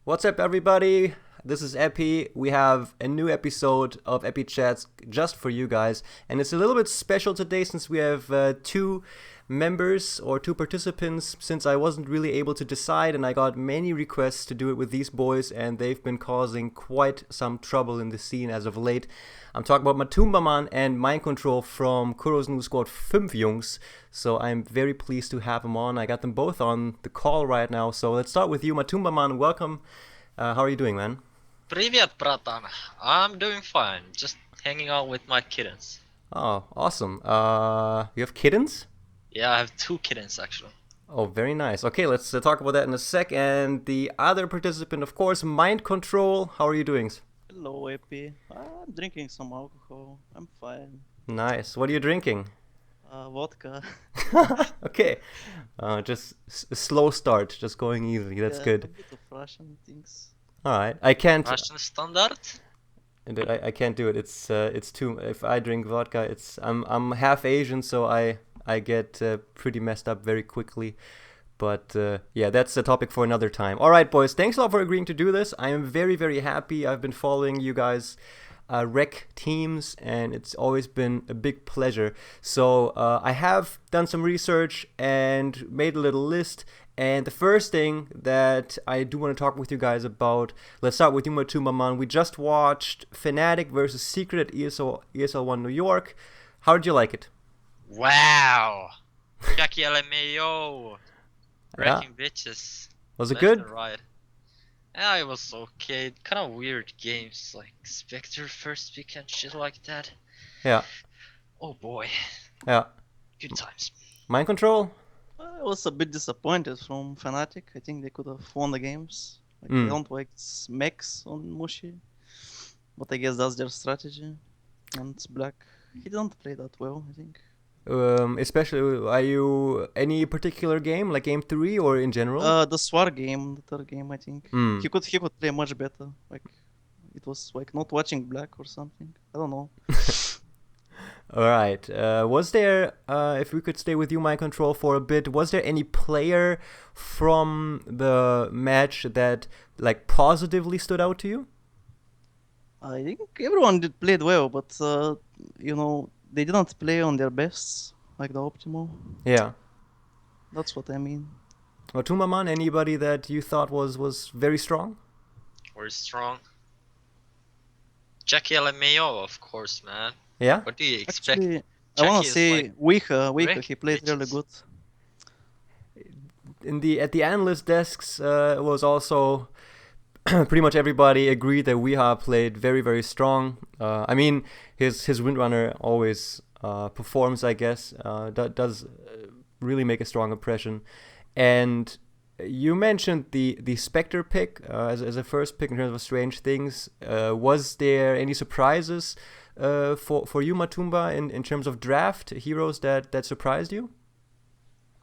What's up, everybody? This is Epi. We have a new episode of epichats just for you guys, and it's a little bit special today since we have two members or two participants, since I wasn't really able to decide, and I got many requests to do it with these boys, and they've been causing quite some trouble in the scene as of late. I'm talking about MATUMBAMAN and Mind Control from Kuro's new squad 5JuNGz. So I'm very pleased to have them on. I got them both on the call right now. So let's start with you, MATUMBAMAN. Welcome. How are you doing, man? Привет, братан. I'm doing fine. Just hanging out with my kittens. Oh, awesome. You have kittens? Yeah, I have two kittens actually. Oh, very nice. Okay, let's talk about that in a sec. And the other participant, of course, Mind Control. How are you doing? Hello, Epi. I'm drinking some alcohol. I'm fine. Nice. What are you drinking? Vodka. Okay. Just a slow start, just going easy. That's Yeah, good. A bit of Russian things. All right. I can't. Russian standard? I can't do it. It's too. If I drink vodka, I'm half Asian, so I get pretty messed up very quickly. But yeah, that's a topic for another time. All right, boys. Thanks a lot for agreeing to do this. I am very, very happy. I've been following you guys rec teams, and it's always been a big pleasure. So I have done some research and made a little list. And the first thing that I do want to talk with you guys about, let's start with you, MATUMBAMAN. We just watched Fnatic versus Secret at ESL 1 New York. How did you like it? Wow! Jackie LMAO! Yeah. Wrecking bitches. Was it Left good? and right. Yeah, it was okay. Kind of weird games like Spectre first pick and shit like that. Yeah. Oh boy. Yeah. Good times. Mind Control? I was a bit disappointed from Fnatic. I think they could have won the games. Like, They don't like mechs on Mushi. But I guess that's their strategy. And Black, he didn't play that well, I think. Especially, are you any particular game, like game 3 or in general? The Swar game, the third game, I think. He could play much better. Like, it was like not watching Black or something. I don't know. All right. Was there, if we could stay with you, Mind Control, for a bit, was there any player from the match that like positively stood out to you? I think everyone played well, but they didn't play on their bests, like the optimal. Yeah. That's what I mean. MATUMBAMAN, anybody that you thought was very strong? We're strong. Jackie LMAO, of course, man. Yeah? What do you expect? Actually, I want Jackie to is say like Wika, he played really bitches. good. At the analyst desks, it was also pretty much everybody agreed that Weeha played very, very strong. I mean, his Windrunner always performs, I guess. Does really make a strong impression. And you mentioned the Spectre pick as a first pick in terms of Strange Things. Was there any surprises for you, Matumba, in terms of draft heroes that surprised you?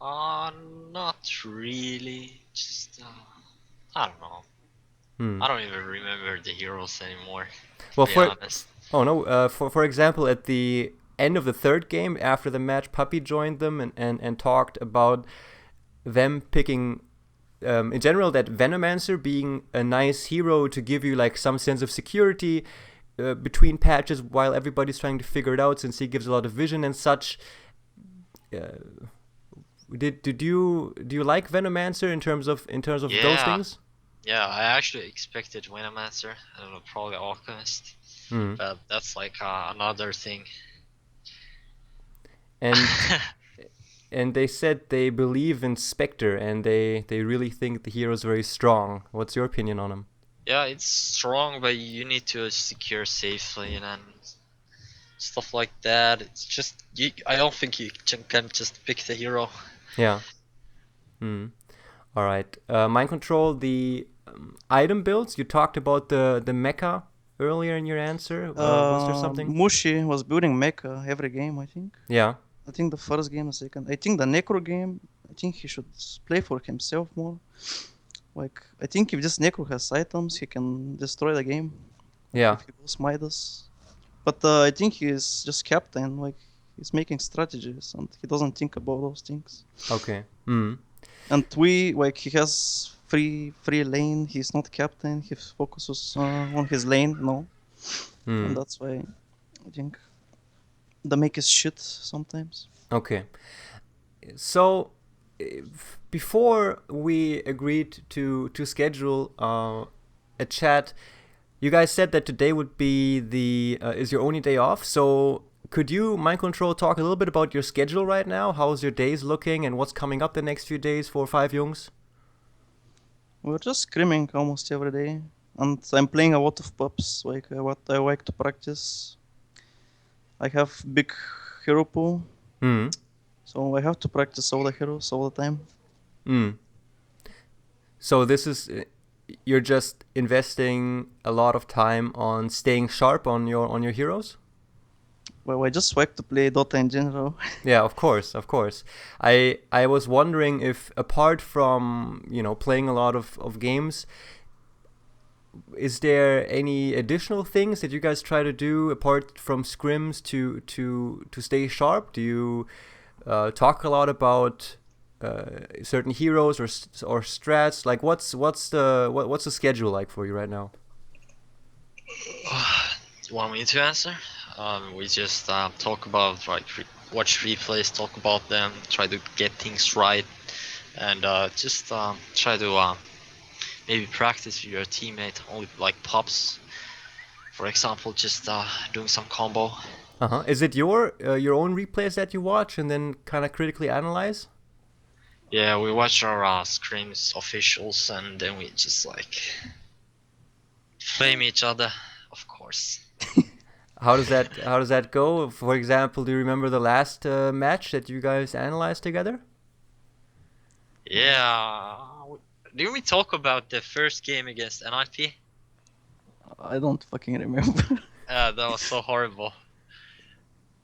Not really. Just, I don't know. I don't even remember the heroes anymore, to be honest. Oh no, for example, at the end of the third game, after the match, Puppy joined them and talked about them picking, in general, that Venomancer being a nice hero to give you like some sense of security between patches while everybody's trying to figure it out, since he gives a lot of vision and such. Do you like Venomancer in terms of those things? Yeah, I actually expected Venomancer. I don't know, probably Alchemist. But that's like another thing. And and they said they believe in Spectre, and they really think the hero's very strong. What's your opinion on him? Yeah, it's strong, but you need to secure safely and stuff like that. It's just I don't think you can just pick the hero. Yeah. All right. Mind Control, the item builds. You talked about the mecha earlier in your answer. Was there something? Mushi was building mecha every game, I think. Yeah. I think the first game, the second. I think the Necro game, I think he should play for himself more. Like, I think if this Necro has items, he can destroy the game. Yeah. If he goes Midas. But I think he's just captain, like, he's making strategies and he doesn't think about those things. Okay. And he has free lane. He's not captain. He focuses on his lane. No, and that's why I think the make is shit sometimes. Okay. So, before we agreed to schedule a chat, you guys said that today would be is your only day off. So, could you, Mind Control, talk a little bit about your schedule right now? How's your days looking, and what's coming up the next few days for 5JuNgz? We're just screaming almost every day, and I'm playing a lot of pubs. Like what I like to practice. I have big hero pool, so I have to practice all the heroes all the time. So this is you're just investing a lot of time on staying sharp on your heroes? Well, I just like to play Dota in general. Yeah, of course, of course. I was wondering if, apart from, playing a lot of games, is there any additional things that you guys try to do apart from scrims to stay sharp? Do you talk a lot about certain heroes or strats? Like, what's the schedule like for you right now? You want me to answer? We just talk about, watch replays, talk about them, try to get things right, and just try to maybe practice with your teammate, only like pops. For example, just doing some combo. Is it your own replays that you watch and then kind of critically analyze? Yeah, we watch our scrims officials, and then we just flame each other, of course. How does that go? For example, do you remember the last match that you guys analyzed together? Yeah. Didn't we talk about the first game against NIP? I don't fucking remember. That was so horrible.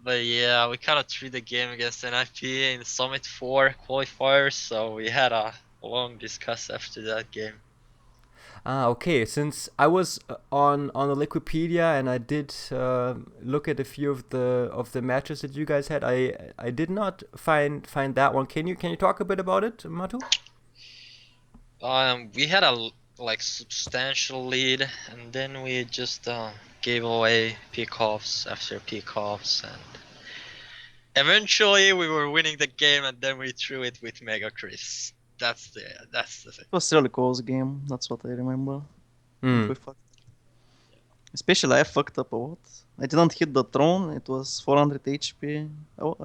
But yeah, we kind of threw the game against NIP in Summit 4 qualifiers, so we had a long discuss after that game. Okay. Since I was on the Liquipedia and I did look at a few of the matches that you guys had, I did not find that one. Can you talk a bit about it, Matu? We had a substantial lead, and then we just gave away pick-offs after pick-offs, and eventually we were winning the game, and then we threw it with Mega Chris. That's the thing. It was a really close game. That's what I remember. Mm. We fucked. Especially I fucked up a lot. I didn't hit the throne. It was 400 HP.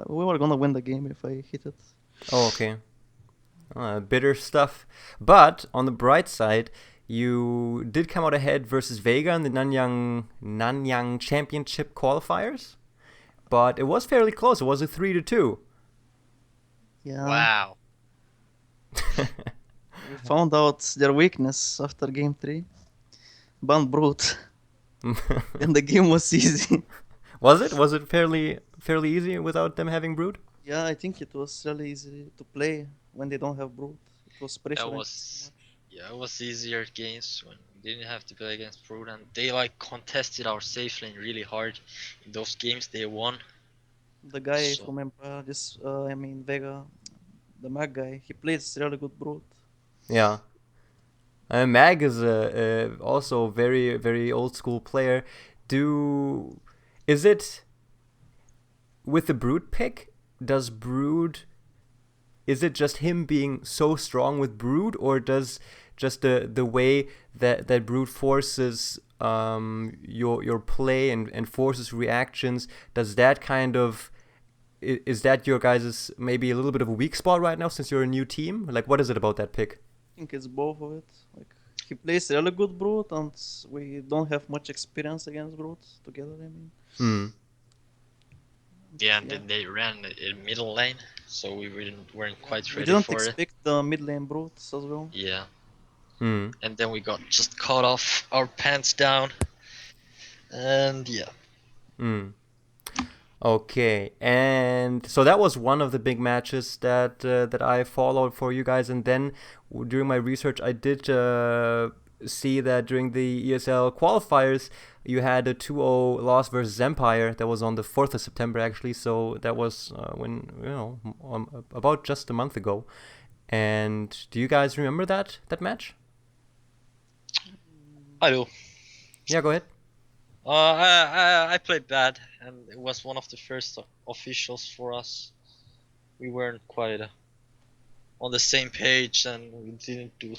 We were gonna win the game if I hit it. Oh, okay. Bitter stuff. But on the bright side, you did come out ahead versus Vega in the Nanyang Championship qualifiers. But it was fairly close. It was a 3-2. Yeah. Wow. We found out their weakness after game 3. Ban Brute. And the game was easy. Was it? Was it fairly easy without them having Brood? Yeah, I think it was really easy to play when they don't have Brute. It was pressure. It was easier games when we didn't have to play against Brood, and they contested our safe lane really hard. In those games they won. The guy from Empire, Vega, the Mag guy, he plays really good Brute. Yeah. Mag is also very, very old school player. Is it with the Brood pick? Does Brood? Is it just him being so strong with Brood, or does just the way that Brood forces your play and forces reactions? Does that kind of is that your guys' maybe a little bit of a weak spot right now since you're a new team? Like, what is it about that pick? I think it's both of it. Like, he plays really good Brute, and we don't have much experience against Brute together. Yeah, and then they ran in middle lane, so we weren't quite ready for it. We didn't expect the mid lane Brutes as well. Yeah. And then we got just caught off our pants down, and yeah. Okay, and so that was one of the big matches that I followed for you guys, and then during my research I did see that during the ESL qualifiers you had a 2-0 loss versus Empire. That was on the 4th of September actually, so that was when about just a month ago. And do you guys remember that match? I do. Yeah, go ahead. I played bad, and it was one of the first officials for us. We weren't quite on the same page, and we didn't do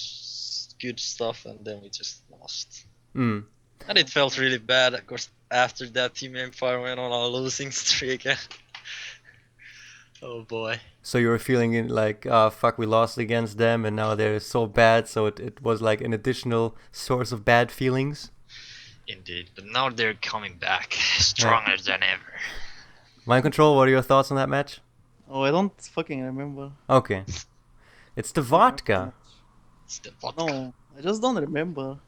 good stuff, and then we just lost. Mm. And it felt really bad. Of course, after that, Team Empire went on a losing streak. Oh boy. So you were feeling it like, oh, fuck, we lost against them, and now they're so bad. So it was like an additional source of bad feelings. Indeed, but now they're coming back stronger than ever. Mind Control, what are your thoughts on that match? Oh, I don't fucking remember. Okay. It's the vodka. It's the vodka. No, I just don't remember.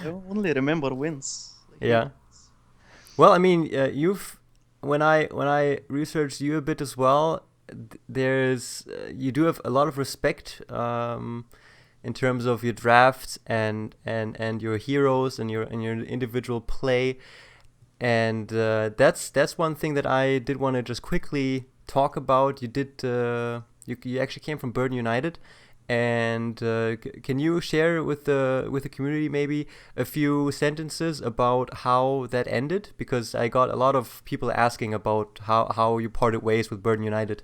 I only remember wins. Like, Yeah. Well, I mean, when I researched you a bit as well, there's you do have a lot of respect in terms of your drafts and your heroes and your individual play, and that's one thing that I did want to just quickly talk about. You did you actually came from Burden United. And can you share with the community maybe a few sentences about how that ended? Because I got a lot of people asking about how you parted ways with Burden United.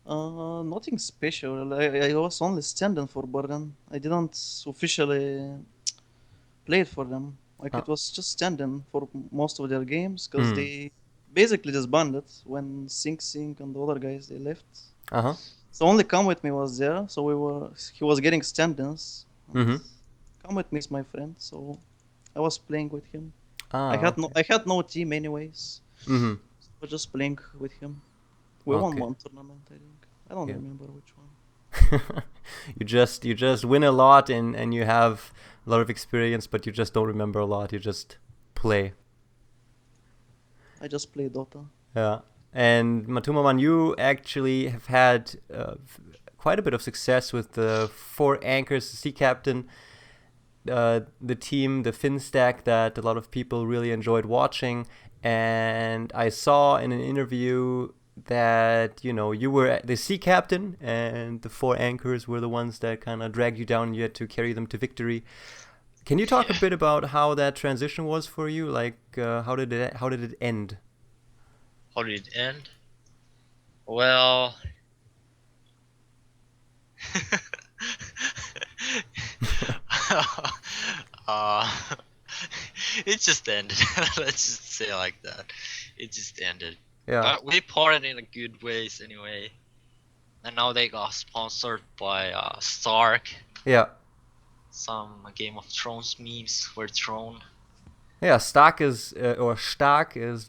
Nothing special. I was only standing for Burden. I didn't officially play it for them. Like it was just standing for most of their games because they basically disbanded when Sing and the other guys they left. Uh-huh. So only Come With Me was there, so he was getting stand-ins. Come With Me is my friend, so I was playing with him. I had no team anyways. I was just playing with him. We won one tournament, I think. I don't remember which one. You just win a lot and you have a lot of experience, but you just don't remember a lot. You just play. I just play Dota. Yeah. And MATUMBAMAN, you actually have had quite a bit of success with the 4JuNgz, the Sea Captain, the team, the Fin stack that a lot of people really enjoyed watching. And I saw in an interview that, you were the Sea Captain and the 4JuNgz were the ones that kind of dragged you down and you had to carry them to victory. Can you talk a bit about how that transition was for you? Like, how did it end? How did it end? Well, it just ended. Let's just say it like that. It just ended. Yeah. But we parted in a good ways anyway. And now they got sponsored by Stark. Yeah. Some Game of Thrones memes were thrown. Yeah, Stark is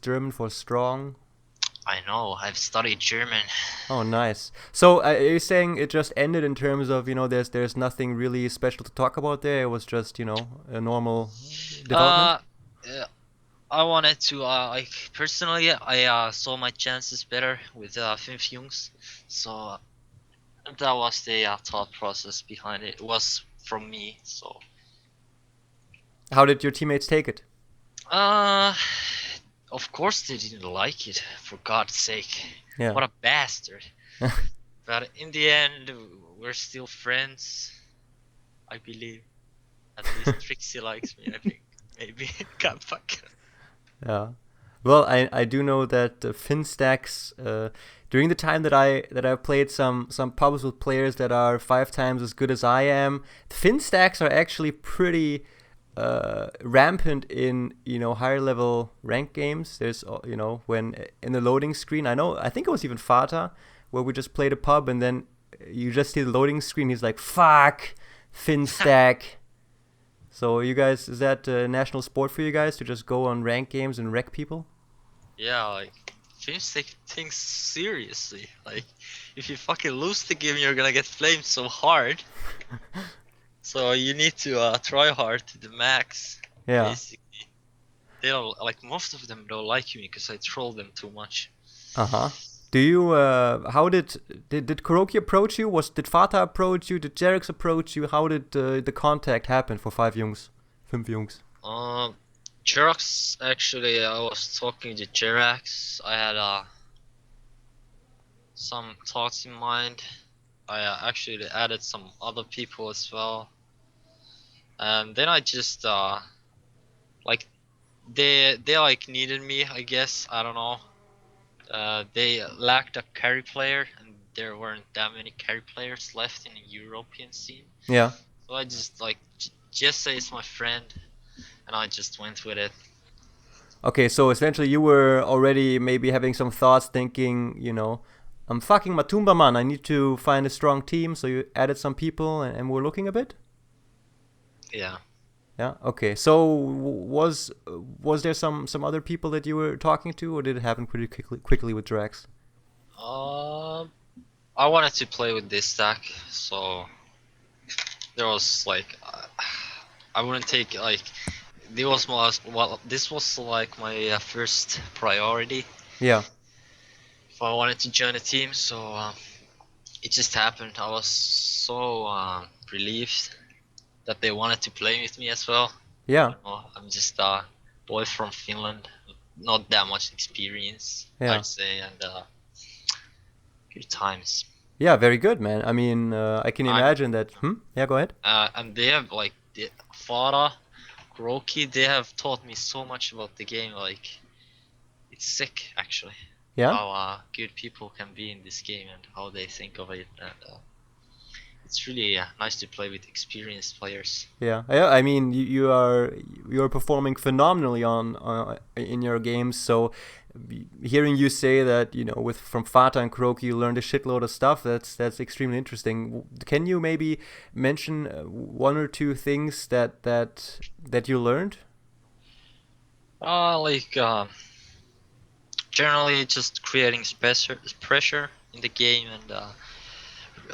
German for strong. I know, I've studied German. Oh, nice. So are you saying it just ended in terms of, there's nothing really special to talk about there? It was just, a normal development? I wanted to, personally, I saw my chances better with 5JuNgz. So that was the thought process behind it. It was from me, so. How did your teammates take it? Of course they didn't like it, for God's sake. Yeah. What a bastard. But in the end, we're still friends, I believe. At least Trixie likes me, I think. Maybe. God fuck. Yeah. Well, I do know that Fin stacks, during the time that I've played some pubs with players that are 5 times as good as I am, Fin stacks are actually pretty rampant in higher level ranked games. There's when in the loading screen, I think it was even Fata where we just played a pub and then you just see the loading screen. He's like, fuck, Fin stack. So you guys, is that a national sport for you guys to just go on ranked games and wreck people? Yeah, like Finns take things seriously. Like if you fucking lose the game, you're gonna get flamed so hard. So you need to try hard to the max. Yeah. Basically, they don't like most of them don't like me because I troll them too much. Do you? How did Kuroki approach you? Did Fata approach you? Did Jerix approach you? How did the contact happen for 5JuNgz? Jerax, actually, I was talking to Jerax. I had some thoughts in mind. I actually added some other people as well, and then I just like they like needed me, I guess. I don't know. They lacked a carry player, and there weren't that many carry players left in the European scene. Yeah. So I just like Jesse is my friend, and I just went with it. Okay, so essentially you were already maybe having some thoughts, thinking, I'm fucking MATUMBAMAN. I need to find a strong team. So you added some people, and we're looking a bit. Yeah. Yeah. Okay. So was there some other people that you were talking to, or did it happen pretty quickly with Drax? Uh, I wanted to play with this stack, so there was like I wouldn't take like this was like my first priority Yeah. if I wanted to join a team. So it just happened. I was so relieved that they wanted to play with me as well. Yeah. I'm just a boy from Finland, not that much experience, Yeah. I'd say, and good times. Yeah. Very good, man. I mean, I can I'm imagine that. Yeah. Go ahead. and they have like Farah, Kuroki. They have taught me so much about the game. Like it's sick, actually, Yeah. how good people can be in this game and how they think of it. And it's really nice to play with experienced players. Yeah, yeah. I mean, you're performing phenomenally on in your games. So, hearing you say that with from Fata and Kuroki you learned a shitload of stuff. That's extremely interesting. Can you maybe mention one or two things that you learned? Like generally just creating pressure in the game and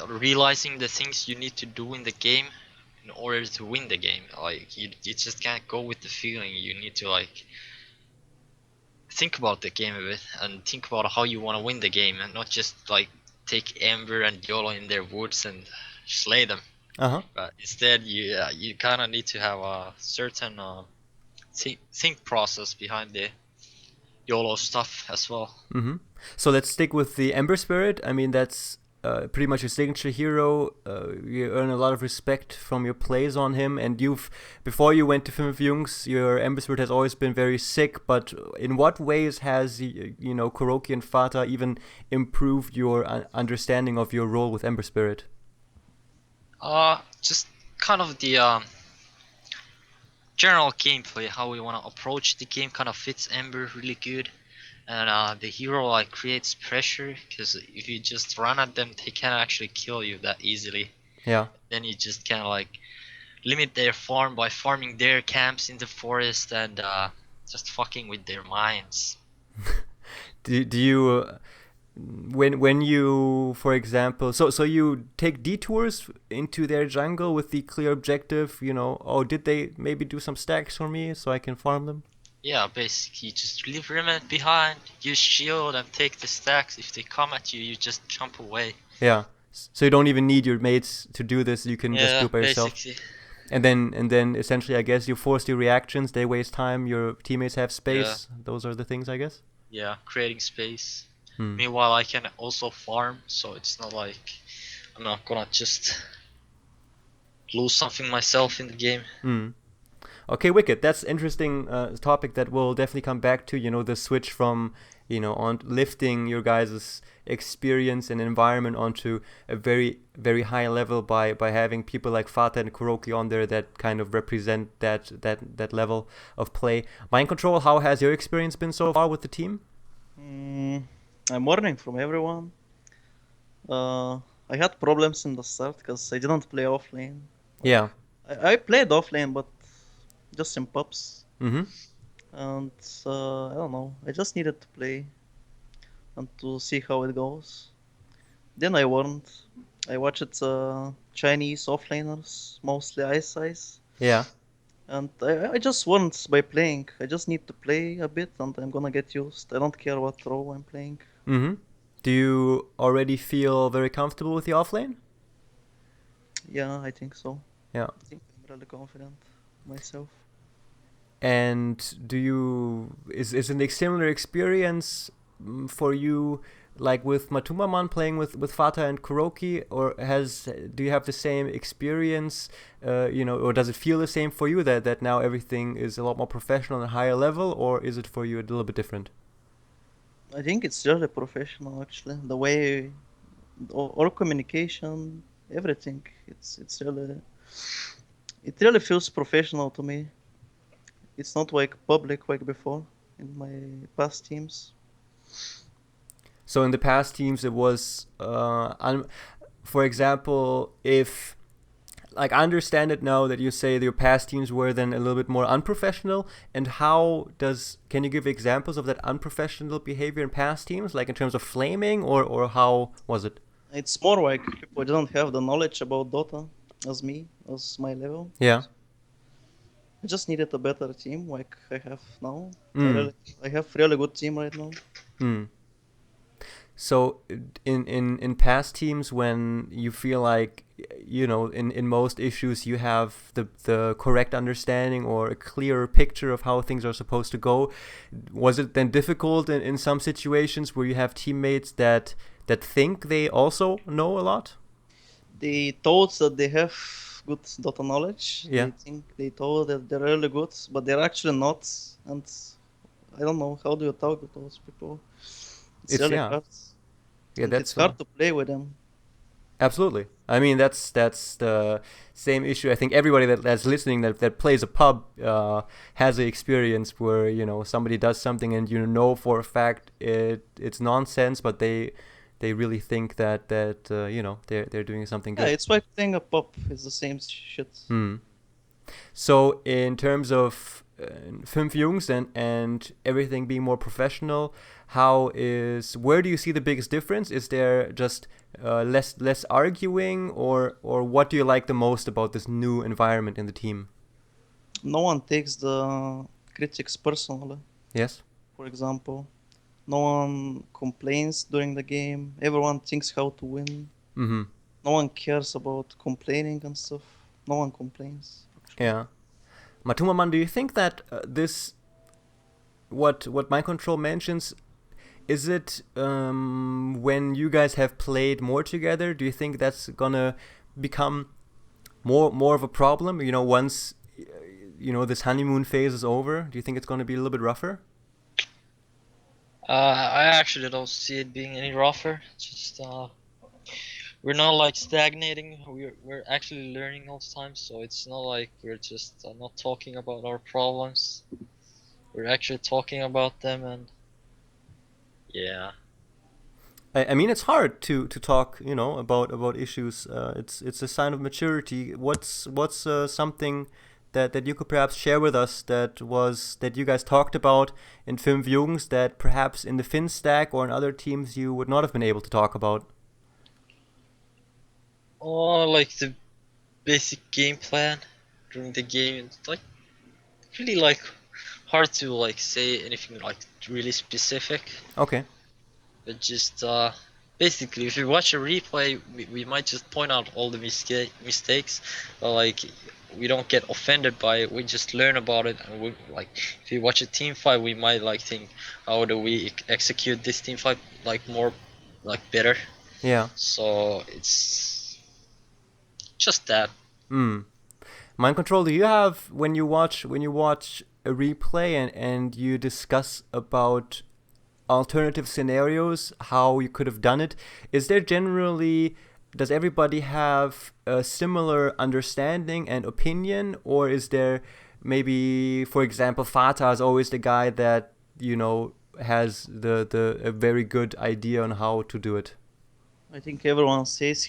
realizing the things you need to do in the game in order to win the game. Like you just can't go with the feeling. You need to like think about the game a bit and think about how you want to win the game and not just like take Ember and YOLO in their woods and slay them. Uh-huh. But instead you kind of need to have a certain think process behind the YOLO stuff as well. Mm-hmm. So let's stick with the Ember Spirit. I mean, that's pretty much your signature hero. You earn a lot of respect from your plays on him, and before you went to 5JuNGz, your Ember Spirit has always been very sick. But in what ways has Kuroki and Fata even improved your understanding of your role with Ember Spirit? Just kind of the general gameplay, how we want to approach the game kind of fits Ember really good. And the hero like creates pressure because if you just run at them, they can't actually kill you that easily. Yeah. Then you just kind of like limit their farm by farming their camps in the forest and just fucking with their minds. Do you when you, for example, so you take detours into their jungle with the clear objective, oh, did they maybe do some stacks for me so I can farm them? Yeah, basically just leave remnant behind, use shield and take the stacks. If they come at you, you just jump away. Yeah. So you don't even need your mates to do this. You can just do Yeah, it by yourself. basically. And then essentially, I guess you force the reactions. They waste time. Your teammates have Yeah, space. Those are the things, I guess. yeah, creating space. Hmm. Meanwhile, I can also farm, so it's not like I'm not gonna just lose something myself in the game. Hmm. Okay, wicked. That's interesting topic that we'll definitely come back to. The switch from on lifting your guys' experience and environment onto a very very high level by having people like Fata and Kuroki on there that kind of represent that level of play. Mind Control, how has your experience been so far with the team? I'm learning from everyone. I had problems in the start because I didn't play offlane. Yeah. I played offlane, but just in pubs. Mm-hmm. And I don't know. I just needed to play and to see how it goes. Then I learned. I watched Chinese offlaners, mostly Ice. Yeah. And I just learned by playing. I just need to play a bit and I'm gonna get used. I don't care what role I'm playing. Mm-hmm. Do you already feel very comfortable with the offlane? Yeah, I think so. Yeah. I think I'm really confident myself. And is it a similar experience for you like with MATUMBAMAN playing with Fata and Kuroki, or do you have the same experience? Or does it feel the same for you that now everything is a lot more professional and higher level, or is it for you a little bit different? I think it's really professional actually. The way our communication, everything, it's really, it really feels professional to me. It's not like public like before in my past teams. So in the past teams, it was, for example, if, like, I understand it now that you say that your past teams were then a little bit more unprofessional. And can you give examples of that unprofessional behavior in past teams, like in terms of flaming, or how was it? It's more like people don't have the knowledge about Dota as my level. Yeah. I just needed a better team like I have now. Mm. I have really good team right now. Mm. So in past teams, when you feel like, in most issues you have the correct understanding or a clearer picture of how things are supposed to go, was it then difficult in some situations where you have teammates that think they also know a lot? They thought that they have good Dota knowledge. Yeah. They thought that they're really good, but they're actually not. And I don't know, how do you talk with those people? It's really hard. Yeah, it's hard to play with them. Absolutely. I mean, that's the same issue. I think everybody that's listening that plays a pub has an experience where, somebody does something and for a fact it's nonsense, but they really think that they're doing something good. Yeah, it's like playing a pub. It's the same shit. So in terms of 5JuNgz and everything being more professional, where do you see the biggest difference? Is there just less arguing, or what do you like the most about this new environment in the team? No one takes the critics personally. Yes. For example, no one complains during the game. Everyone thinks how to win. Mm-hmm. No one cares about complaining and stuff. No one complains. Actually. Yeah. MATUMBAMAN, do you think that what Mind Control mentions, is it when you guys have played more together, do you think that's gonna become more of a problem? Once this honeymoon phase is over, do you think it's gonna be a little bit rougher? I actually don't see it being any rougher. Just we're not like stagnating. We're actually learning all the time, so it's not like we're just not talking about our problems. We're actually talking about them, and yeah. I mean, it's hard to talk, about issues. It's a sign of maturity. What's something that you could perhaps share with us that you guys talked about in 5JuNgz that perhaps in the Fin stack or in other teams you would not have been able to talk about? Oh, like the basic game plan during the game. It's like really like hard to like say anything like really specific. Okay. But just basically, if you watch a replay, we might just point out all the mistakes, but like we don't get offended by it. We just learn about it, and we like if you watch a team fight, we might like think, how do we execute this team fight like more like better? Yeah. So it's just that. Mind Control, do you have, when you watch a replay and you discuss about alternative scenarios, how you could have done it, does everybody have a similar understanding and opinion, or is there maybe, for example, Fata is always the guy that has a very good idea on how to do it? I think everyone says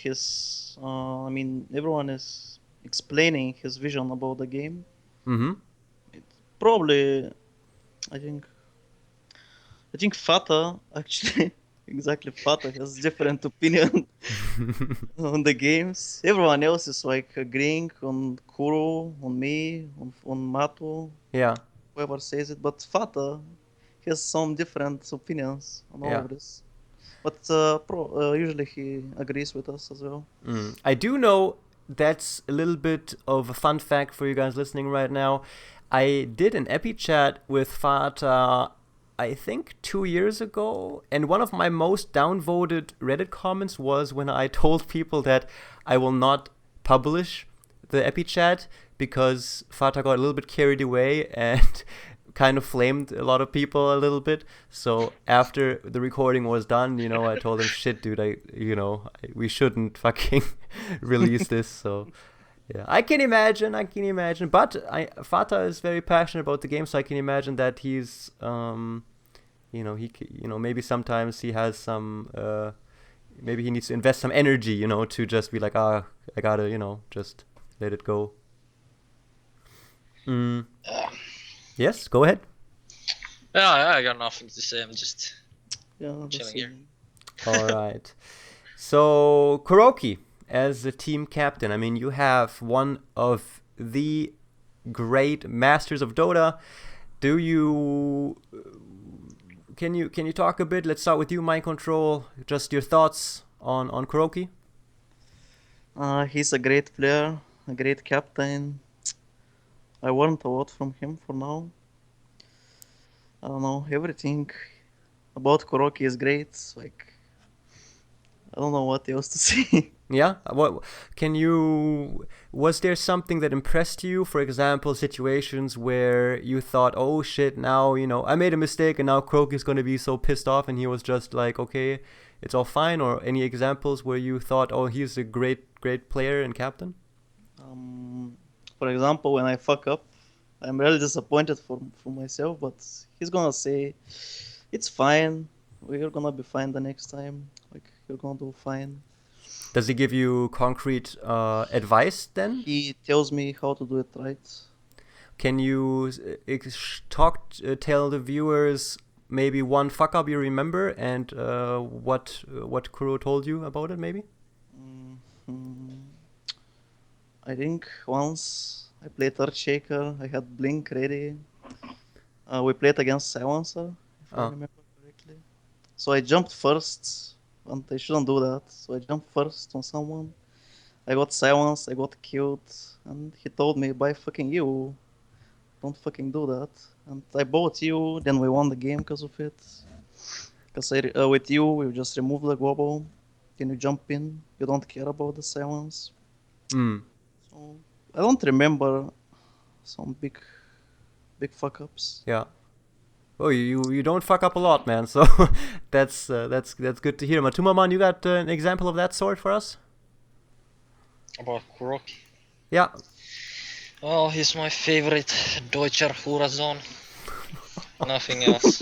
everyone is explaining his vision about the game. Mm-hmm. Probably, I think Fata actually exactly Fata has different opinion on the games. Everyone else is like agreeing on Kuro, on me, on Matu. Yeah. Whoever says it, but Fata has some different opinions on all of this. But usually he agrees with us as well. I do know that's a little bit of a fun fact for you guys listening right now. I did an epichat with Fata, I think 2 years ago, and one of my most downvoted Reddit comments was when I told people that I will not publish the epichat because Fata got a little bit carried away and kind of flamed a lot of people a little bit. So after the recording was done, I told him, shit, dude, we shouldn't fucking release this. So yeah, I can imagine. But Fata is very passionate about the game, so I can imagine that he's, maybe sometimes he has some, maybe he needs to invest some energy, to just be like, I gotta, just let it go. Yes, go ahead. Yeah, I got nothing to say. I'm just chilling here. All right. So, Kuroki, as the team captain, I mean, you have one of the great masters of Dota. Can you talk a bit? Let's start with you, Mind Control. Just your thoughts on Kuroki. He's a great player, a great captain. I learned a lot from him for now. I don't know, everything about Kuroki is great. Like, I don't know what else to say. Yeah? Was there something that impressed you? For example, situations where you thought, oh shit, now, I made a mistake and now Kuroki's going to be so pissed off, and he was just like, okay, it's all fine? Or any examples where you thought, oh, he's a great player and captain? For example, when I fuck up, I'm really disappointed for myself, but he's gonna say, it's fine, we're gonna be fine the next time, like, you're gonna do fine. Does he give you concrete advice then? He tells me how to do it right. Can you tell the viewers maybe one fuck up you remember and what Kuro told you about it maybe? I think once I played Earthshaker, I had Blink ready. We played against Silencer, if I remember correctly. So I jumped first, and I shouldn't do that. So I jumped first on someone. I got silenced, I got killed, and he told me, bye fucking you, don't fucking do that. And I bought you, then we won the game because of it. Because with you, we just remove the global, then you jump in, you don't care about the silence. So I don't remember some big fuck-ups. Yeah. Oh, you don't fuck up a lot, man. So that's good to hear. MATUMBAMAN, you got an example of that sort for us? About Kuroki? Yeah. Oh, he's my favorite Deutscher Hurensohn. Nothing else.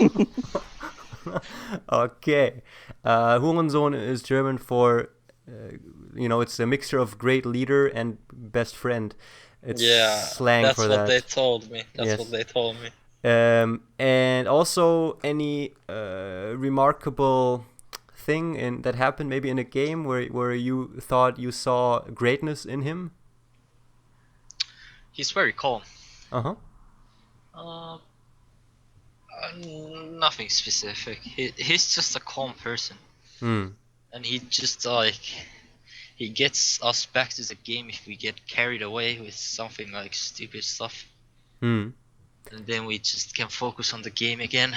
Okay. Hurensohn is German for, it's a mixture of great leader and best friend. It's slang for that. That's what they told me. That's what they told me. And also any remarkable thing that happened maybe in a game where you thought you saw greatness in him? He's very calm. Uh-huh. Nothing specific. He's just a calm person. And he just he gets us back to the game if we get carried away with something like stupid stuff. And then we just can focus on the game again.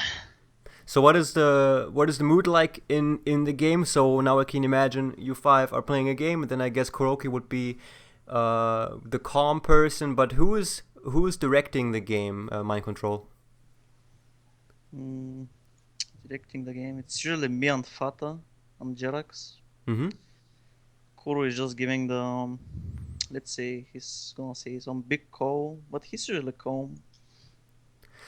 So what is the mood like in the game? So now I can imagine you five are playing a game, and then I guess Kuroki would be the calm person. But who is directing the game? Mind Control. Directing the game, it's usually me and Fata and Jerax. Kuro is just giving the, let's say, he's gonna say some big call, but he's usually calm.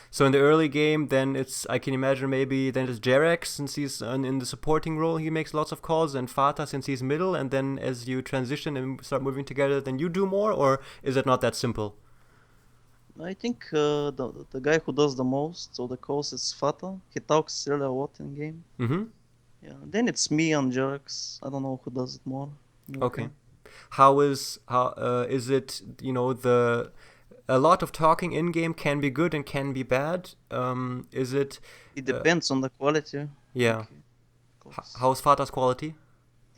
So in the early game, then I can imagine maybe then it's Jerax, since he's in the supporting role, he makes lots of calls, and Fata since he's middle, and then as you transition and start moving together, then you do more, or is it not that simple? I think the guy who does the most of the calls is Fata. He talks really a lot in game. Yeah. Then it's me and Jerax. I don't know who does it more. Okay. How is it? A lot of talking in game can be good and can be bad. Is it? It depends on the quality. Yeah. How's Fata's quality?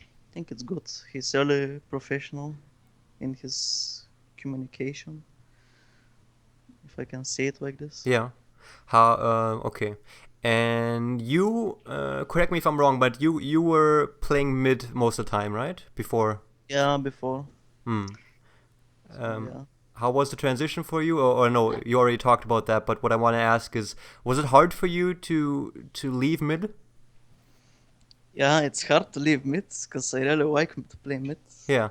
I think it's good. He's really professional in his communication, if I can say it like this. Yeah. Okay. And you, correct me if I'm wrong, but you were playing mid most of the time, right? Before. Yeah, before. Hmm. So, yeah. How was the transition for you? Or no, you already talked about that. But what I want to ask is, was it hard for you to leave mid? Yeah, it's hard to leave mid because I really like to play mid. Yeah.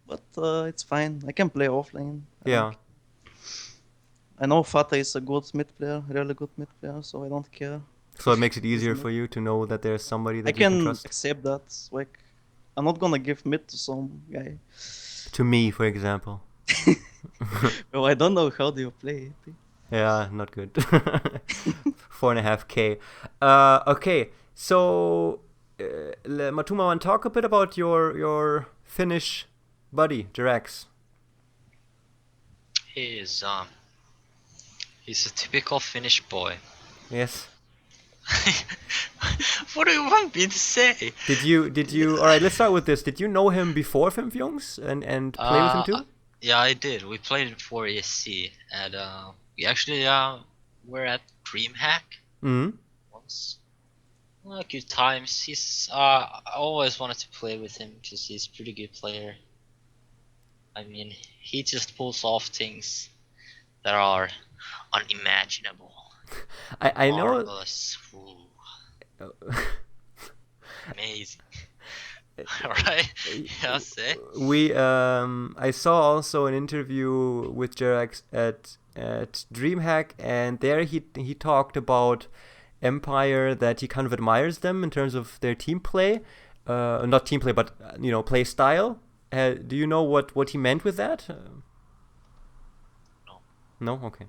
But it's fine. I can play offlane. Yeah. I know Fata is a good mid player, really good mid player, so I don't care. So it makes it He's easier mid. for you to know that there's somebody I that you can can trust. accept that. Like, I'm not gonna give mid to some guy. To me, for example. Well, I don't know how do you play it. Yeah, not good. 4.5K. Okay, so MATUMBAMAN, talk a bit about your Finnish buddy, JuNGz. He's a typical Finnish boy. Yes. What do you want me to say? Did you? All right, let's start with this. Did you know him before 5JuNGz and play with him too? Yeah, I did. We played for ESC, and we actually were at DreamHack once. Good times. He's I always wanted to play with him because he's a pretty good player. I mean, he just pulls off things that are unimaginable. I know. Marvelous. Amazing. Alright. Yeah, say. I saw also an interview with JuNGz at DreamHack, and there he talked about Empire, that he kind of admires them in terms of their team play, not team play, but play style. Do you know what he meant with that? No. No, okay.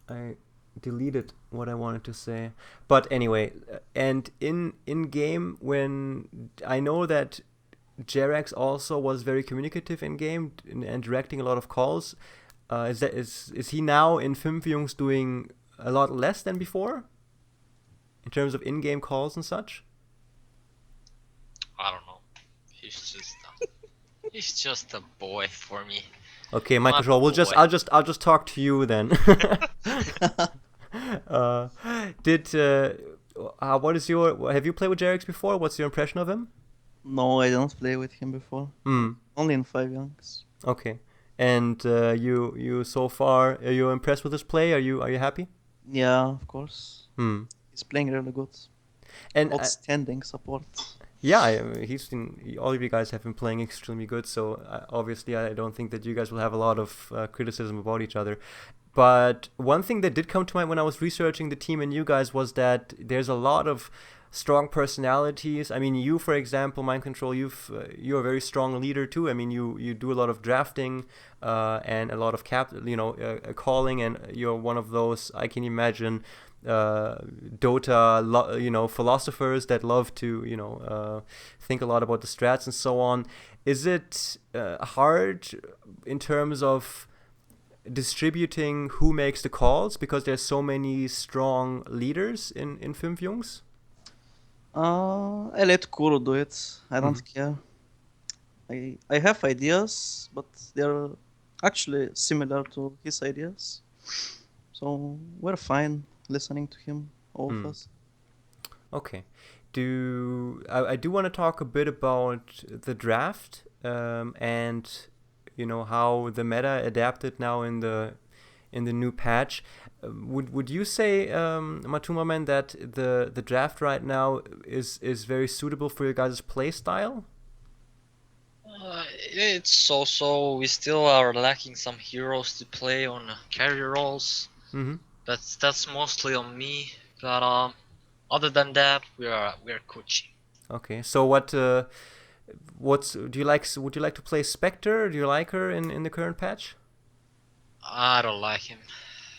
I deleted what I wanted to say, but anyway, and in game, when I know that JuNGz also was very communicative in game and directing a lot of calls. Is he now in 5JuNGz doing a lot less than before in terms of in-game calls and such? I don't know. He's just a boy for me. Okay, Michael Shaw, I'll just talk to you then. Have you played with JuNGz before? What's your impression of him? No, I don't play with him before. Only in 5JuNGz. Okay. And you so far, are you impressed with his play? Are you happy? Yeah, of course. He's playing really good. And outstanding support. Yeah, all of you guys have been playing extremely good, so obviously I don't think that you guys will have a lot of criticism about each other. But one thing that did come to mind when I was researching the team and you guys was that there's a lot of strong personalities. I mean, you, for example, Mind Control, you're a very strong leader too. I mean, you do a lot of drafting and a lot of calling, and you're one of those, I can imagine, Dota philosophers that love to think a lot about the strats and so on. Is it hard in terms of distributing who makes the calls because there's so many strong leaders in 5JuNGz? I let Kuro do it. I don't care. I have ideas, but they're actually similar to his ideas. So we're fine listening to him, all of us. Okay. I do want to talk a bit about the draft and how the meta adapted now in the new patch. Would you say, MATUMBAMAN, that the draft right now is very suitable for your guys' play style? It's so. We still are lacking some heroes to play on carry roles. That's mostly on me. But other than that, we're coaching. Okay. So would you like to play Spectre? Do you like her in the current patch? I don't like him.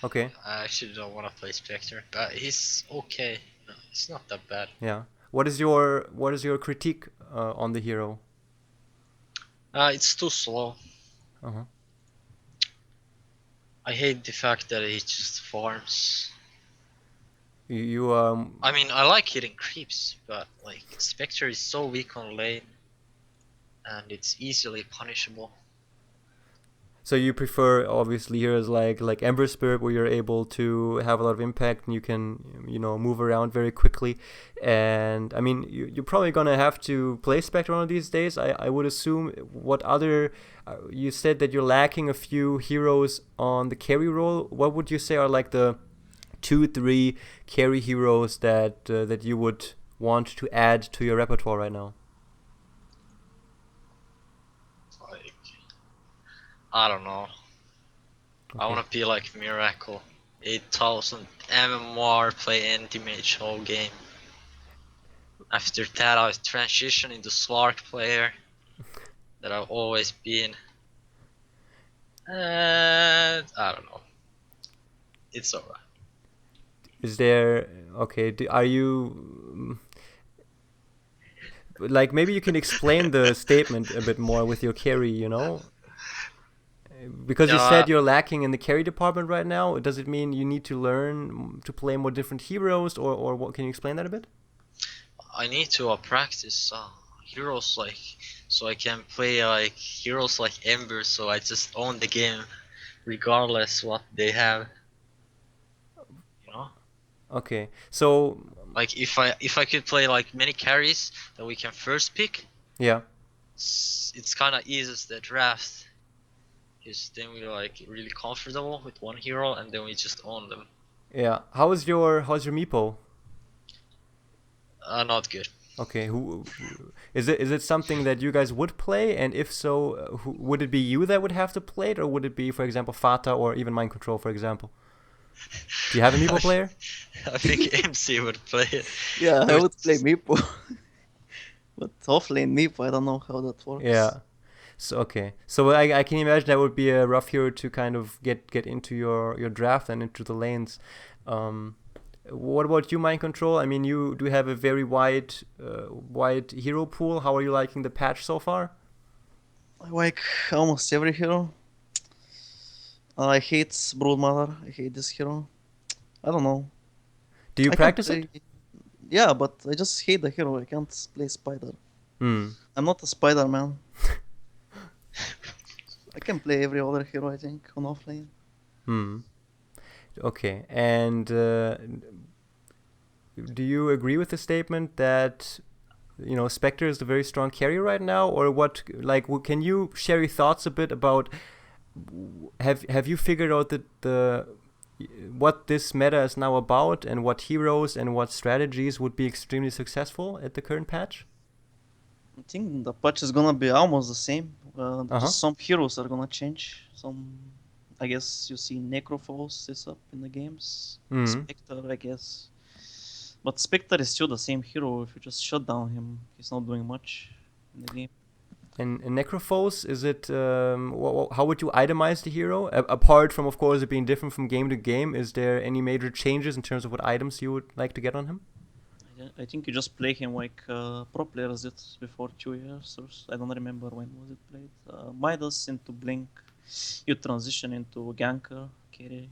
Okay. I actually don't want to play Spectre, but he's okay. No, it's not that bad. Yeah. What is your critique on the hero? It's too slow. I hate the fact that he just farms. I mean, I like hitting creeps, but like Spectre is so weak on lane, and it's easily punishable. So you prefer obviously heroes like Ember Spirit, where you're able to have a lot of impact and you can move around very quickly. And I mean you're probably gonna have to play Spectre one of these days. I would assume. What other you said that you're lacking a few heroes on the carry role. What would you say are like the 2-3 carry heroes that you would want to add to your repertoire right now? Like, I don't know. Okay. I want to be like Miracle. 8000 MMR, play anti-mage whole game. After that I transition into Slark player that I've always been. And I don't know. It's alright. Is there okay? Are you like maybe you can explain the statement a bit more with your carry? Because you said you're lacking in the carry department right now. Does it mean you need to learn to play more different heroes, or what? Can you explain that a bit? I need to practice heroes like so I can play like heroes like Ember, so I just own the game regardless what they have. Okay, so like if I could play like many carries that we can first pick, yeah, it's kind of eases the draft. Because then we're like really comfortable with one hero and then we just own them. Yeah. How's your meepo? Not good. Okay. Who is it? Is it something that you guys would play? And if so, would it be you that would have to play it, or would it be, for example, Fata or even Mind Control, for example? Do you have a meepo player? I think MC would play it. Yeah, I would play Meepo. But offlane Meepo, I don't know how that works. Yeah. So okay. So I can imagine that would be a rough hero to kind of get into your draft and into the lanes. What about you, Mind Control? I mean, you do have a very wide hero pool. How are you liking the patch so far? I like almost every hero. I hate Broodmother. I hate this hero. I don't know. Do you practice it? Yeah, but I just hate the hero. I can't play Spider. Hmm. I'm not a Spider man. I can play every other hero, I think, on offlane. Okay. And do you agree with the statement that Spectre is a very strong carry right now, or what? Like, can you share your thoughts a bit about? Have you figured out what this meta is now about, and what heroes and what strategies would be extremely successful at the current patch? I think the patch is gonna be almost the same. Just some heroes are gonna change. I guess you see Necrophos is up in the games. Spectre, I guess. But Spectre is still the same hero. If you just shut down him, he's not doing much in the game. And Necrophos, is it? How would you itemize the hero? Apart from, of course, it being different from game to game, is there any major changes in terms of what items you would like to get on him? I think you just play him like pro players did before 2 years. I don't remember when was it played. Midas into Blink. You transition into Ganker, carry.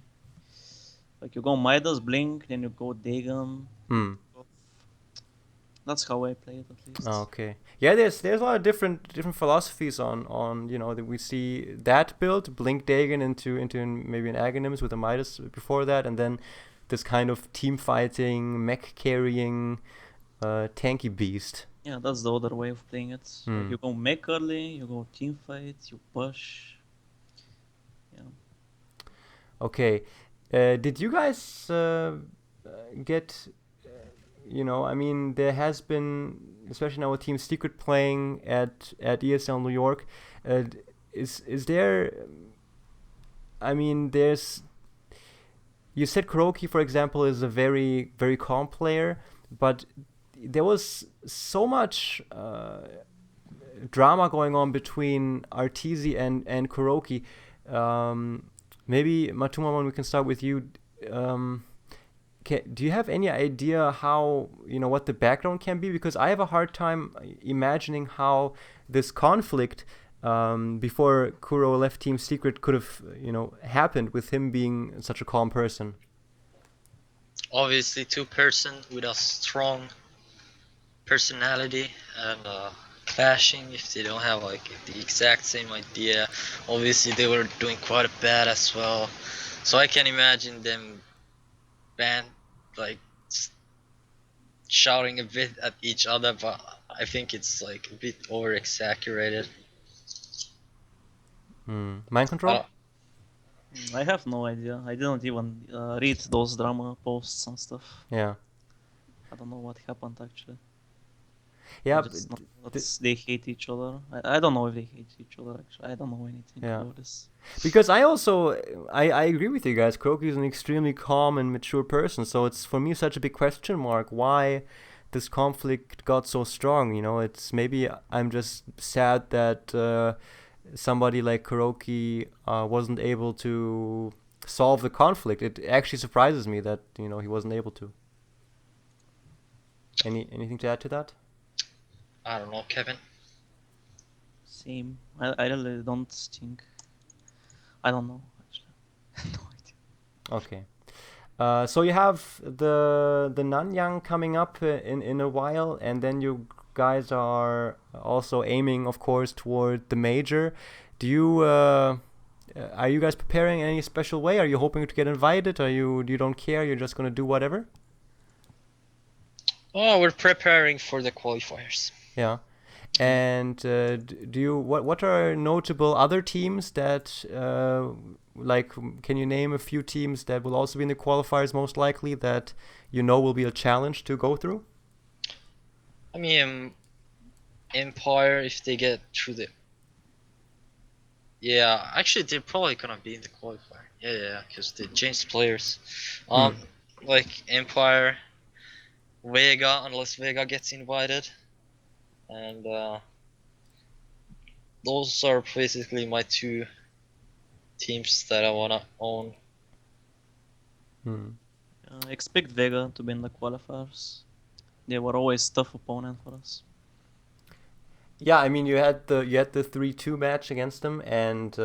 Like you go Midas, Blink, then you go Dagon. That's how I play it, at least. Oh, okay. Yeah, there's a lot of different philosophies on that we see that build, Blink Dagon into maybe an Aghanims with a Midas before that, and then this kind of team fighting, mech carrying, tanky beast. Yeah, that's the other way of playing it. Like you go mech early, you go team fight, you push. Yeah. Okay. Did you guys get? I mean, there has been, especially now with Team Secret playing at ESL New York. Is there? I mean, there's. You said Kuroki, for example, is a very, very calm player, but there was so much drama going on between Arteezy and Kuroki. Maybe MATUMBAMAN, we can start with you. Do you have any idea how, what the background can be? Because I have a hard time imagining how this conflict before Kuro left Team Secret could have, happened with him being such a calm person. Obviously, 2 person with a strong personality, and clashing, if they don't have like the exact same idea. Obviously, they were doing quite bad as well, so I can imagine them like shouting a bit at each other, but I think it's like a bit over exaggerated. Mind control? I have no idea. I didn't even read those drama posts and stuff. Yeah. I don't know what happened actually. Yeah. I just know that they hate each other. I don't know if they hate each other actually. I don't know anything about this. Because I agree with you guys. Kroki is an extremely calm and mature person, so it's for me such a big question mark why this conflict got so strong. You know, it's maybe I'm just sad that somebody like Kuroki wasn't able to solve the conflict. It actually surprises me that he wasn't able to. Anything to add to that? I don't know, Kevin. Same. I really don't think. I don't know actually. No idea. Okay. So you have the Nanyang coming up in a while, and then you guys are also aiming, of course, toward the major. Do you are you guys preparing in any special way? Are you hoping to get invited? You don't care? You're just gonna do whatever? Oh, we're preparing for the qualifiers. Yeah. And what are notable other teams that can you name a few teams that will also be in the qualifiers most likely that will be a challenge to go through? I mean, Empire, if they get through the... Yeah, actually they're probably gonna be in the qualifier. Yeah, because they changed players. Like Empire, Vega, unless Vega gets invited. And those are basically my two teams that I wanna own. I expect Vega to be in the qualifiers. They were always tough opponent for us. Yeah, I mean you had the 3-2 match against them, and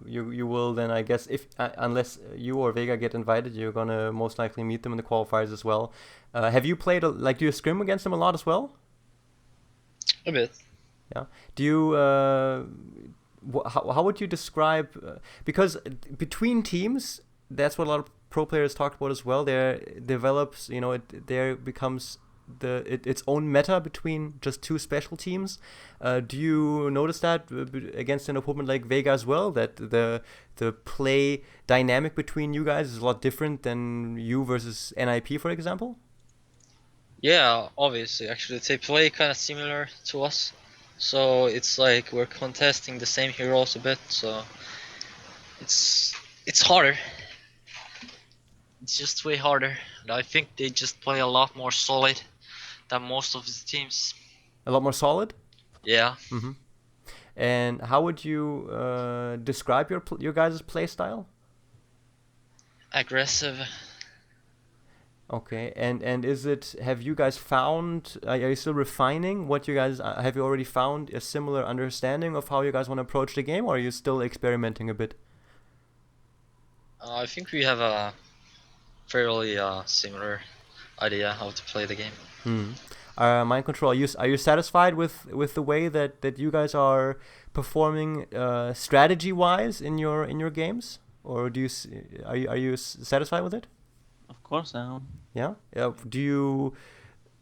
you will then, I guess, if unless you or Vega get invited, you're gonna most likely meet them in the qualifiers as well. Have you played do you scrim against them a lot as well? A bit. Yeah. Do you how would you describe because between teams, that's what a lot of pro players talked about as well. There develops, there becomes its own meta between just two special teams. Do you notice that against an opponent like Vega as well, that the play dynamic between you guys is a lot different than you versus NIP, for example? Yeah, obviously. Actually, they play kind of similar to us, so it's like we're contesting the same heroes a bit. So it's harder. It's just way harder. And I think they just play a lot more solid than most of the teams. A lot more solid? Yeah. Mm-hmm. And how would you describe your guys' play style? Aggressive. Okay, and have you guys found, are you still refining what you guys, have you already found a similar understanding of how you guys want to approach the game, or are you still experimenting a bit? I think we have a fairly similar idea how to play the game. Mind control, are you satisfied with the way that you guys are performing strategy-wise in your games? Or are you satisfied with it? Of course I am. Yeah. Do you,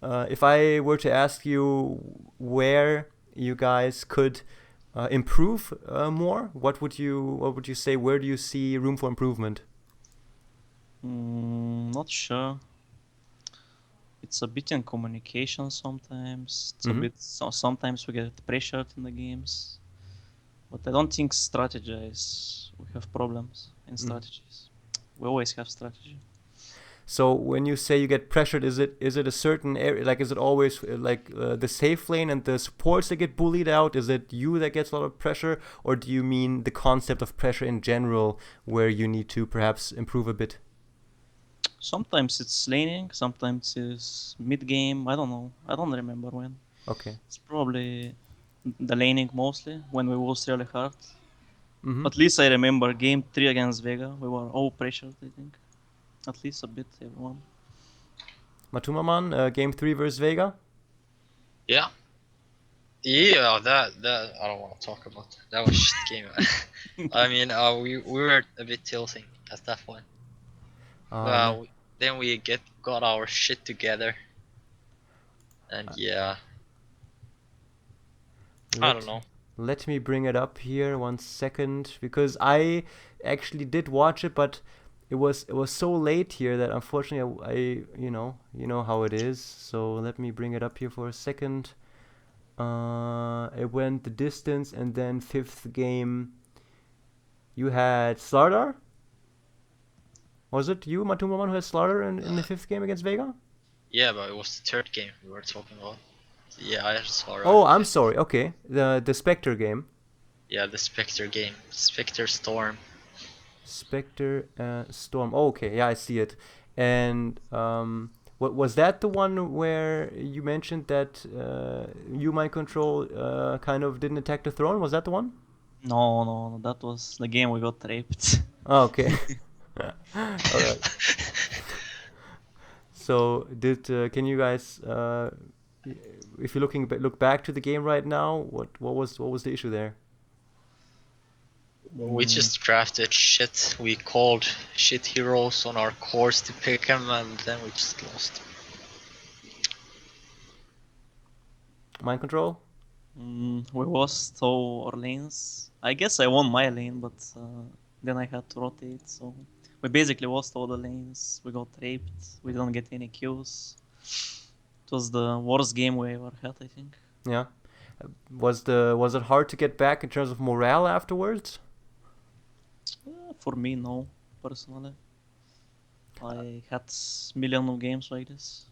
if I were to ask you where you guys could improve more, what would you say? Where do you see room for improvement? Not sure. It's a bit in communication sometimes. It's a bit. Sometimes we get pressured in the games, but I don't think strategize. We have problems in strategies. We always have strategy. So when you say you get pressured, is it a certain area? Like, is it always the safe lane and the supports that get bullied out? Is it you that gets a lot of pressure, or do you mean the concept of pressure in general, where you need to perhaps improve a bit? Sometimes it's laning, sometimes it's mid game. I don't know. I don't remember when. Okay. It's probably the laning mostly when we was really hard. At least I remember game 3 against Vega. We were all pressured, I think. At least a bit, everyone. MATUMBAMAN, game 3 versus Vega? Yeah, Yeah, that I don't want to talk about that. That was shit game. I mean, we were a bit tilting at that point. Man. Then we got our shit together, and yeah, I don't know. Let me bring it up here 1 second, because I actually did watch it, but it was so late here that unfortunately I you know how it is. So let me bring it up here for a second. It went the distance, and then fifth game you had Slardar. Was it you, MATUMBAMAN, who had Slardar in the fifth game against Vega? Yeah, but it was the third game we were talking about. Yeah, I saw. Oh, I'm sorry. Okay, the Spectre game. Yeah, the Spectre game, Spectre Storm. Spectre Storm. Oh, okay, yeah, I see it. And what was that the one where you mentioned that you mind control kind of didn't attack the throne? Was that the one? No, that was the game we got raped. Oh, okay. All right. So can you guys if you're look back to the game right now, what was the issue there? We just drafted shit. We called shit heroes on our course to pick them, and then we just lost. Mind control? We lost our lanes. I guess I won my lane, but then I had to rotate, so we basically lost all the lanes. We got raped. We didn't get any kills. It was the worst game we ever had, I think. Yeah. Was it hard to get back in terms of morale afterwards? For me, no, personally. I had million of games like this.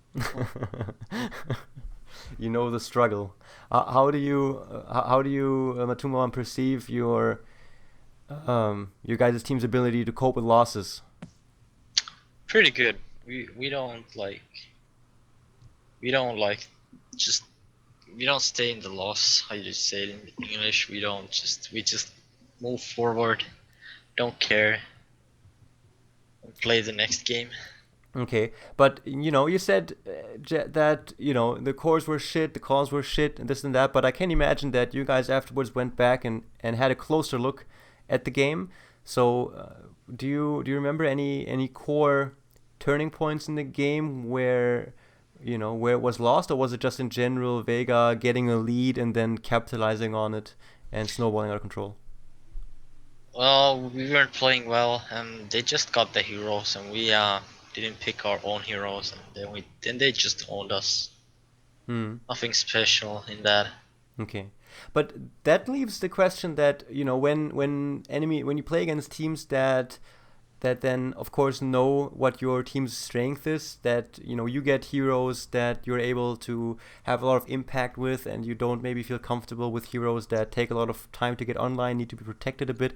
You know the struggle. How do you MATUMBAMAN, perceive your guys' team's ability to cope with losses? Pretty good. We don't just we don't stay in the loss. How you say it in English? We just move forward. Don't care. Play the next game. Okay, but you said that the cores were shit, the calls were shit, and this and that. But I can imagine that you guys afterwards went back and had a closer look at the game. So do you remember any core turning points in the game where where it was lost, or was it just in general Vega getting a lead and then capitalizing on it and snowballing out of control? Well, we weren't playing well, and they just got the heroes, and we didn't pick our own heroes, and then they just owned us. Nothing special in that. Okay, but that leaves the question that when you play against teams that then of course know what your team's strength is, that you get heroes that you're able to have a lot of impact with, and you don't maybe feel comfortable with heroes that take a lot of time to get online, need to be protected a bit.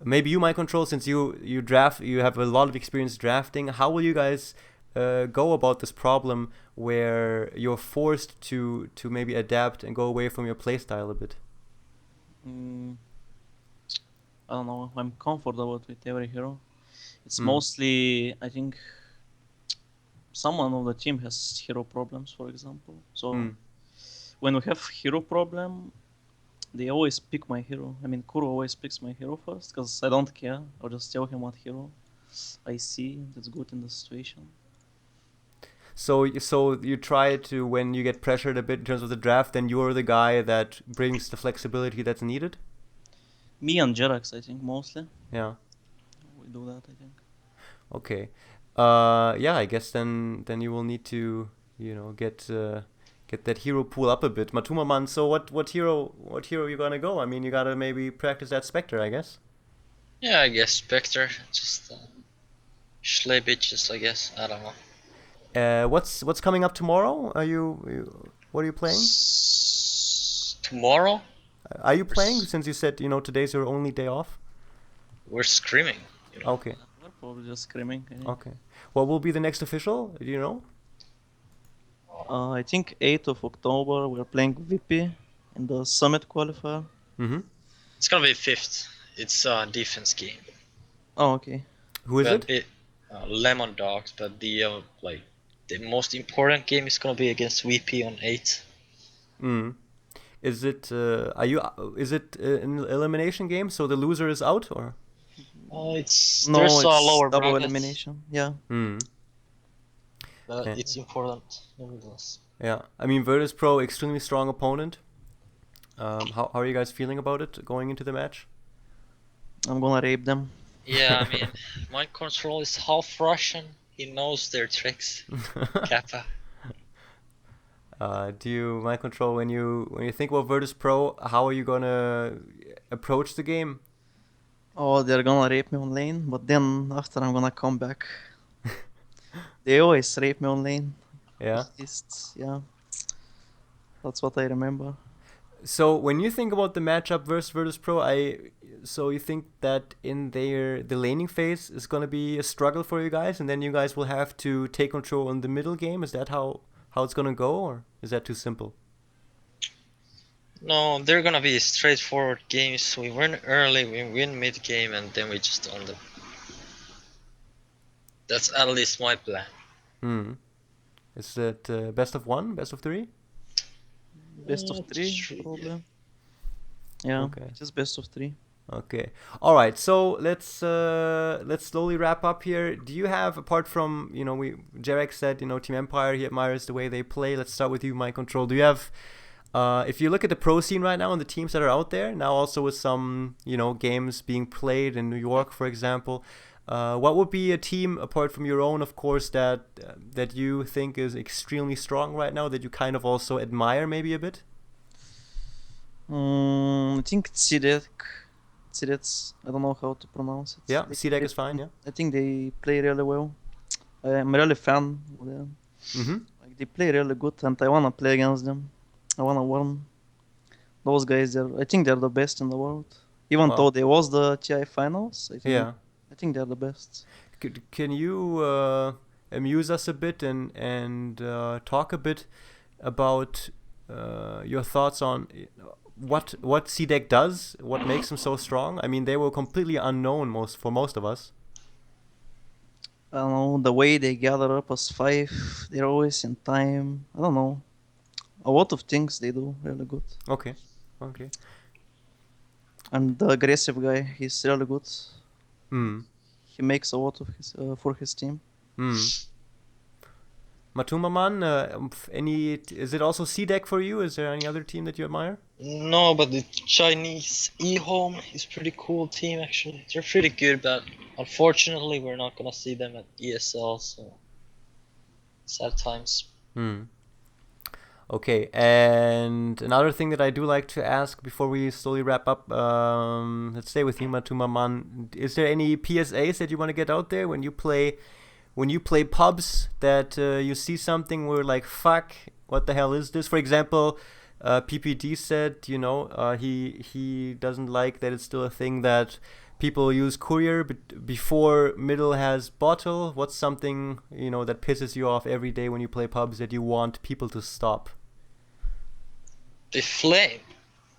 Maybe you might control, since you have a lot of experience drafting. How will you guys go about this problem where you're forced to maybe adapt and go away from your playstyle a bit? I don't know. I'm comfortable with every hero. It's mostly, I think, someone of the team has hero problems, for example. So when we have hero problem, they always pick my hero. I mean, Kuro always picks my hero first, because I don't care. I'll just tell him what hero I see that's good in the situation. So you try to, when you get pressured a bit in terms of the draft, then you're the guy that brings the flexibility that's needed? Me and Jerax, I think, mostly. Yeah. We do that, I think. Okay. Yeah, I guess then you will need to, get that hero pool up a bit. MATUMBAMAN, so what hero you gonna go? I mean, you gotta maybe practice that Spectre, I guess. Yeah, I guess Spectre. Just schley bitches, I guess. I don't know. What's coming up tomorrow? What are you playing? Tomorrow? Are you playing, since you said today's your only day off? We're screaming. Okay. We're probably just screaming. Okay. What will be the next official? Do you know? I think 8th of October we're playing VP in the Summit qualifier. It's gonna be 5th. It's a defense game. Oh, okay. Who is it? Lemon Dogs, but the most important game is gonna be against VP on 8th. Is it is it an elimination game? So the loser is out, or? There's No, a it's lower double bracket, elimination. Yeah. Hmm. but Yeah. it's important nevertheless. Yeah. I mean, Virtus Pro, extremely strong opponent. How are you guys feeling about it going into the match? I'm gonna rape them. Yeah, I mean, Mind Control is half Russian. He knows their tricks. Kappa. Do you mind control when you think about Virtus Pro? How are you gonna approach the game? Oh, they're gonna rape me on lane, but then after I'm gonna come back. They always rape me on lane. Yeah. At least, yeah. That's what I remember. So when you think about the matchup versus Virtus Pro, so you think that in the laning phase is gonna be a struggle for you guys, and then you guys will have to take control in the middle game. Is that how it's gonna go, or is that too simple? No, they're gonna be straightforward games. We win early, we win mid game, and then we just own them. That's at least my plan. Hmm. Is it best of one, best of three? Best of three, probably. Yeah, Okay. just best of three. Okay. All right. So let's slowly wrap up here. Do you have, apart from Jarek said Team Empire, he admires the way they play. Let's start with you, Mind Control. Do you have, if you look at the pro scene right now and the teams that are out there now, also with some games being played in New York, for example, what would be a team apart from your own, of course, that you think is extremely strong right now, that you kind of also admire maybe a bit? I think it's Sidek. I don't know how to pronounce it. Yeah, Sidek is fine. Yeah. I think they play really well. I'm really fan of them. Mm-hmm. Like, they play really good, and I wanna play against them. I wanna win. Those guys, I think they're the best in the world. Even Wow. though they was the TI finals, Yeah. I think they're the best. Can you amuse us a bit and talk a bit about your thoughts on what CDEC does, what makes them so strong? I mean, they were completely unknown for most of us. I don't know, the way they gather up as five, they're always in time. I don't know. A lot of things they do really good. Okay. And the aggressive guy, he's really good. Hmm. He makes a lot of his for his team. MATUMBAMAN, is it also CDEC for you? Is there any other team that you admire? No, but the Chinese eHome is pretty cool team actually. They're pretty good, but unfortunately we're not gonna see them at ESL, so sad times. Okay, and another thing that I do like to ask before we slowly wrap up, let's stay with you, MATUMBAMAN. Is there any PSAs that you want to get out there when you play pubs that you see something where like, fuck, what the hell is this? For example, PPD said, he doesn't like that it's still a thing that people use courier before middle has bottle. What's something that pisses you off every day when you play pubs that you want people to stop? The flame.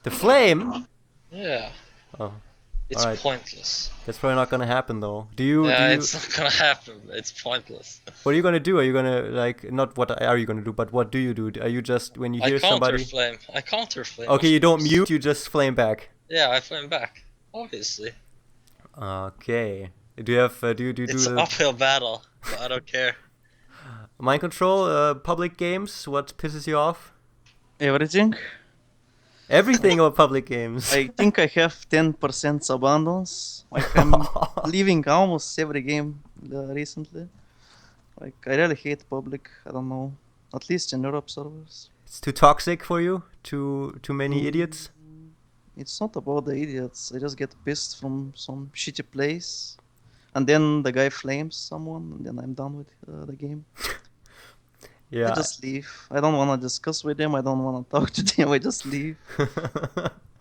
The flame? Yeah. Oh, it's alright. pointless. That's probably not gonna happen though. It's not gonna happen. It's pointless. What are you gonna do? Are you gonna not what are you gonna do, but what do you do? Are you just when you hear somebody? I counter flame. Okay, you don't mute. You just flame back. Yeah, I flame back. Obviously. Okay. Do you have It's an uphill battle, but I don't care. Mind Control, public games, what pisses you off? Everything. Everything about public games. I think I have 10% abundance. Like I'm leaving almost every game recently. Like I really hate public. I don't know. At least in Europe servers. It's too toxic for you? Too many idiots? It's not about the idiots. I just get pissed from some shitty place, and then the guy flames someone, and then I'm done with the game. Yeah. I just leave. I don't want to discuss with them. I don't want to talk to them. I just leave.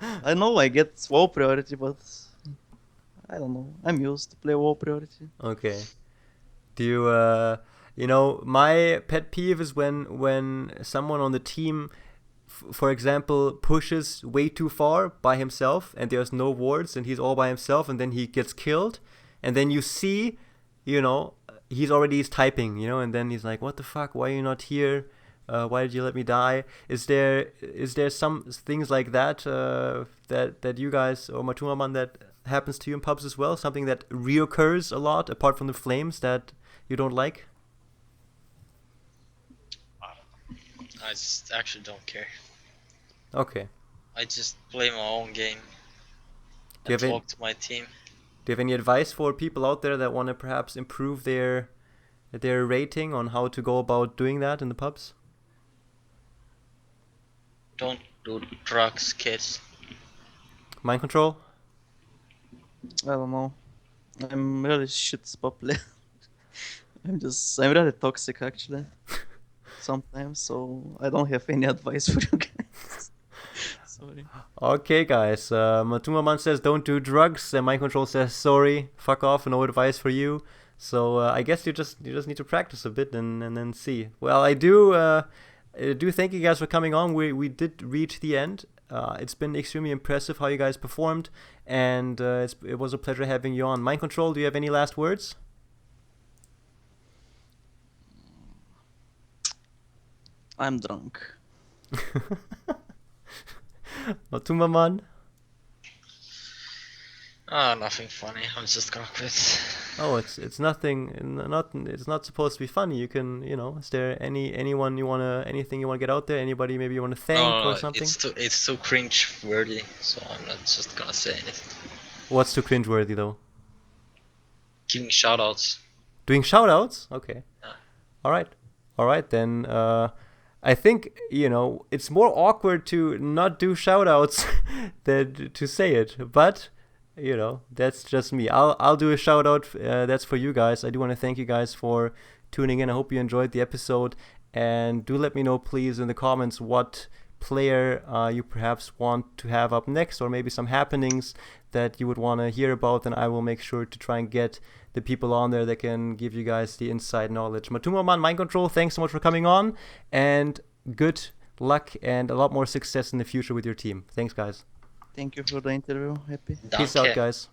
I know I get WoW priority, but I don't know. I'm used to play WoW priority. Okay. Do you, my pet peeve is when someone on the team, for example, pushes way too far by himself and there's no wards and he's all by himself and then he gets killed and then you see, he's typing, and then he's like, what the fuck, why are you not here? Why did you let me die? Is there some things like that that you guys or MATUMBAMAN that happens to you in pubs as well? Something that reoccurs a lot apart from the flames that you don't like? I just actually don't care. Okay. I just play my own game Do you and have talk to my team. Do you have any advice for people out there that want to perhaps improve their rating on how to go about doing that in the pubs? Don't do drugs, kids. Mind control? I don't know. I'm really shit pop player. I'm really toxic actually. Sometimes, so I don't have any advice for you guys. Sorry. Okay, guys. MATUMBAMAN says don't do drugs, and Mind Control says sorry, fuck off, no advice for you. So I guess you just need to practice a bit and then see. Well, I do thank you guys for coming on. We did reach the end. It's been extremely impressive how you guys performed, and it was a pleasure having you on. Mind Control, do you have any last words? I'm drunk. MATUMBAMAN? Nothing funny. I'm just gonna quit. Oh, it's nothing. It's not supposed to be funny. You can, is there anything you wanna get out there? Anybody maybe you wanna thank No, or something? it's too cringe worthy, so I'm not just gonna say anything. What's too cringeworthy though? Giving shoutouts. Doing shoutouts? Okay. Yeah. All right then. I think it's more awkward to not do shoutouts than to say it, but that's just me. I'll do a shout out. That's for you guys. I do want to thank you guys for tuning in. I hope you enjoyed the episode, and do let me know please in the comments what player you perhaps want to have up next, or maybe some happenings that you would want to hear about, and I will make sure to try and get the people on there that can give you guys the inside knowledge. MATUMBAMAN, Mind Control, thanks so much for coming on, and good luck and a lot more success in the future with your team. Thanks guys. Thank you for the interview. Happy. Peace out guys.